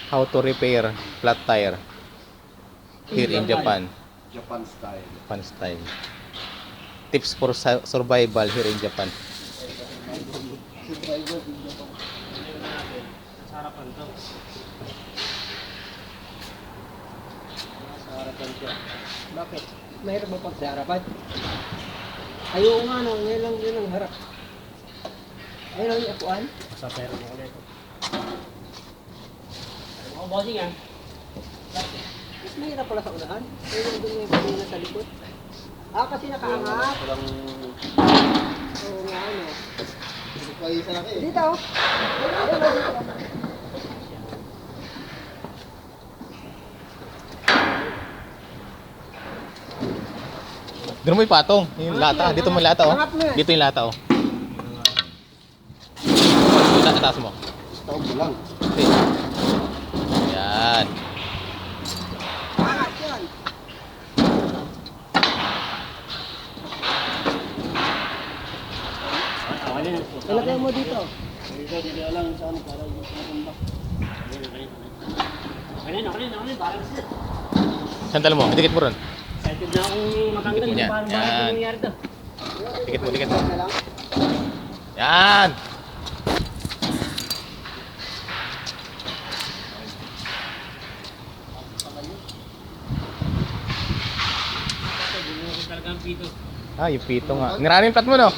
how to repair flat tire here in Japan. Japan style. Japan style. Tips for survival here in Japan. Survival in Japan. Sa harapan to. Sa harapan to. Bakit? Mahirap ba pag sa harapan? Ayaw nga no, ngayon lang ang harap. Ngayon lang yung akuan. Sa pera mo ulit. Ano ko bossing yan? Mas mahirap pala sa unahan. Ngayon lang doon yung kanina sa likod. Kasi nakaangat. Oo nga ano. Dito. Doon mo yung patong, yung lata. Dito mo yung lata, oh. Dito yung lata, oh. Itaas mo. Stop mo lang. Okay. Yan. Angat yan. Ilagay mo dito. Dito lang sa ano para yung pumpa. Kanina, parang sir. Sandal mo, dikit mo ron. Excited na akong makakita Yan, kung paano yan. bakit nangyayari to. Dikit mo, dikit mo. Yan. Talaga ang pito. Ah, yung pito nga. Niranin plat mo, no?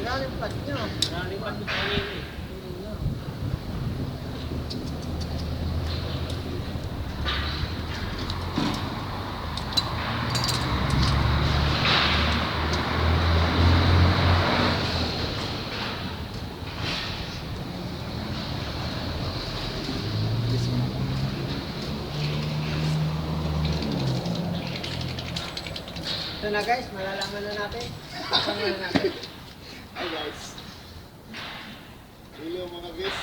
Ilalim plat nyo. Maraming pati sa kanina eh. Ito na guys, malalaman na natin. Kasama na natin. Hi guys. Hello mga guys.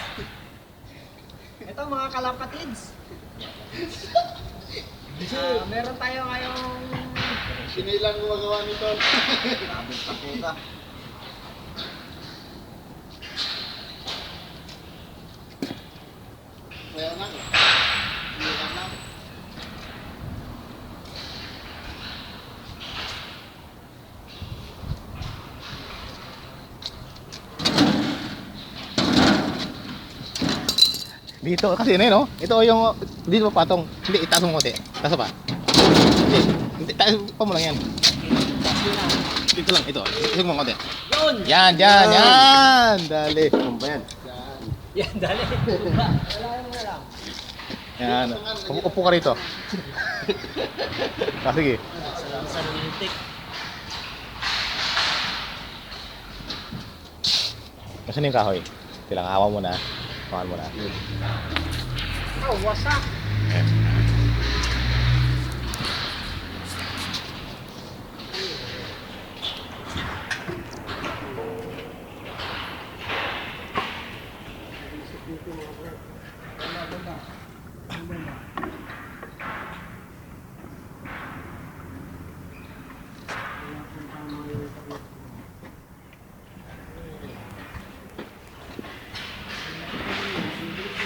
Ito mga kalapatids. Meron tayo ngayong Sinilang gumagawa nito. labit pa puta. Kaya na. Sinilang na. Dito, kasi yun, no? Ito yung, dito mo patong. Hindi, itaas mo konti. Taas pa. Hindi, hindi, taas pa mo lang yan. Dito lang, ito. Isog mo konti. Yun! Yan, yan, yan. Dali. Ano ba yan? Yan, dali. Wala mo na lang. Yan. Upo ka rito. Ah, sige. Sa romantic. Nasaan yung kahoy? Kailangan hawa mo na. Hawakan mo na. Oh, wasak. Eh.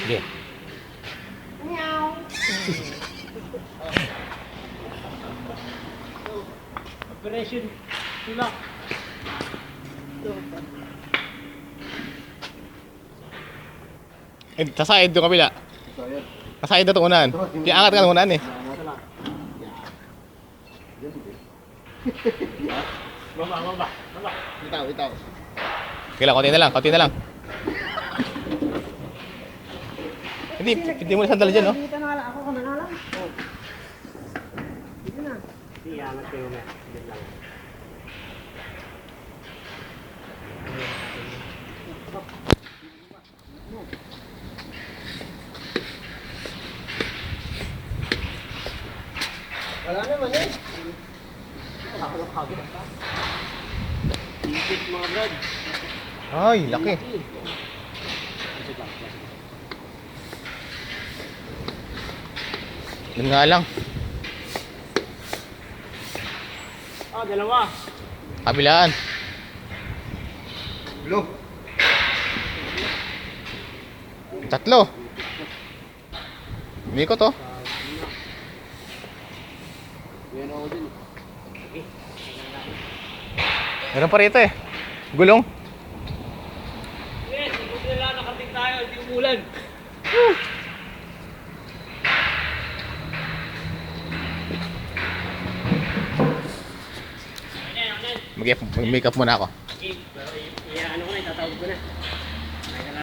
Sige. Operation tulak. Eh, sa side yung kabila. Sa side na itong unahan. Iangat ka ng unahan eh. Baba. Itaw. Kailangan, konti na lang. Hindi mo na sandali dyan, no? Dito na lang. Ako ka na lang. Oh. Dito na. Iyangat kayo na. Yan lang. Wala naman eh. Higit mga brad. Ay, laki. Yun nga lang. Dalawa. Kabilaan. Blue. Tatlo. Umikot oh. Yan ako din. Meron pa rito eh. Gulong. Yes, kung nila nakating tayo, hindi umulan. Mag-make up muna ako. Ano ko na, tatawag ko na.